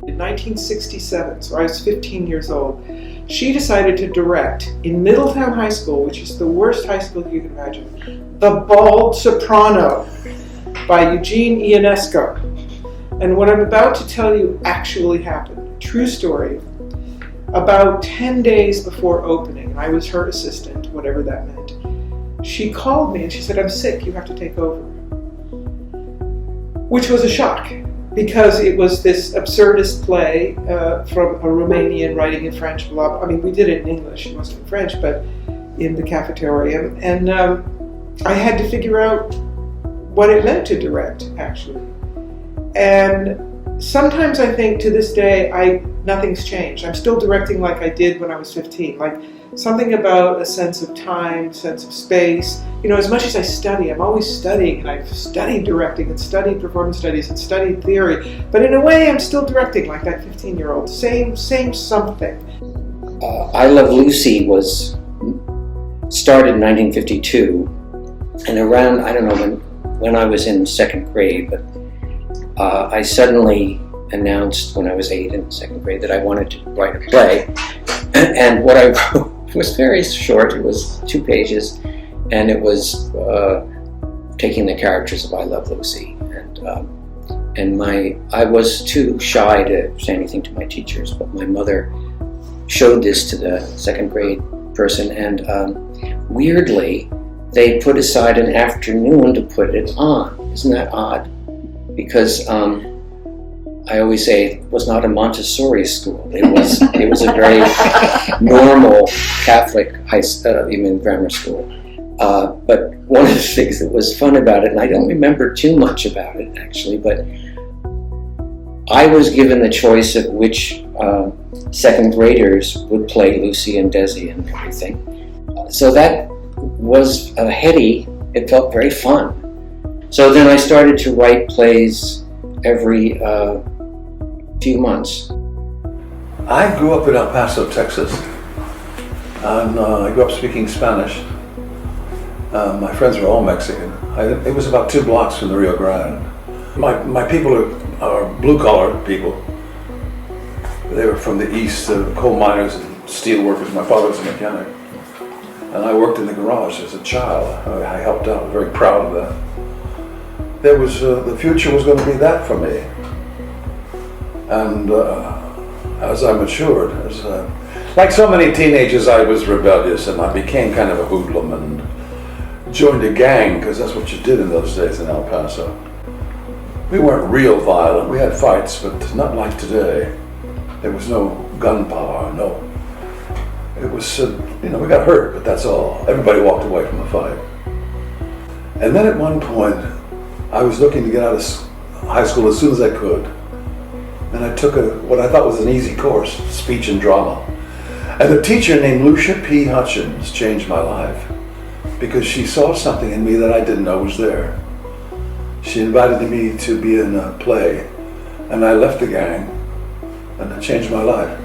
In 1967, so I was 15 years old, she decided to direct in Middletown High School, which is the worst high school you can imagine, The Bald Soprano by Eugene Ionesco. And what I'm about to tell you actually happened. True story. About 10 days before opening, I was her assistant, whatever that meant. She called me and she said, "I'm sick, you have to take over." Which was a shock, because it was this absurdist play from a Romanian writing in French, blah, blah. I mean, we did it in English, it wasn't in French, but in the cafeteria. And I had to figure out what it meant to direct, actually. And sometimes I think to this day, nothing's changed. I'm still directing like I did when I was 15. Like something about a sense of time, sense of space. You know, as much as I study, I'm always studying, and I've studied directing and studied performance studies and studied theory. But in a way, I'm still directing like that 15-year-old. Same something. I Love Lucy was started in 1952, and around, I don't know, when I was in second grade, but I suddenly announced when I was 8 in second grade that I wanted to write a play. And what I wrote was very short. It was 2 pages, and it was taking the characters of I Love Lucy. And I was too shy to say anything to my teachers, but my mother showed this to the second grade person, and weirdly, they put aside an afternoon to put it on. Isn't that odd? Because I always say it was not a Montessori school. It was a very normal Catholic grammar school. But one of the things that was fun about it, and I don't remember too much about it actually, but I was given the choice of which second graders would play Lucy and Desi and everything. So that was heady. It felt very fun. So then I started to write plays every few months. I grew up in El Paso, Texas, and I grew up speaking Spanish. My friends were all Mexican. It was about 2 blocks from the Rio Grande. My people are blue-collar people. They were from the east, coal miners and steel workers. My father was a mechanic, and I worked in the garage as a child. I helped out, very proud of that. There was the future was going to be that for me, and as I matured, like so many teenagers, I was rebellious, and I became kind of a hoodlum and joined a gang, because that's what you did in those days in El Paso. We weren't real violent. We had fights, but not like today. There was no gunpowder. No, it was we got hurt, but that's all. Everybody walked away from the fight. And then at one point, I was looking to get out of high school as soon as I could. And I took what I thought was an easy course, speech and drama. And the teacher named Lucia P. Hutchins changed my life, because she saw something in me that I didn't know was there. She invited me to be in a play, and I left the gang, and it changed my life.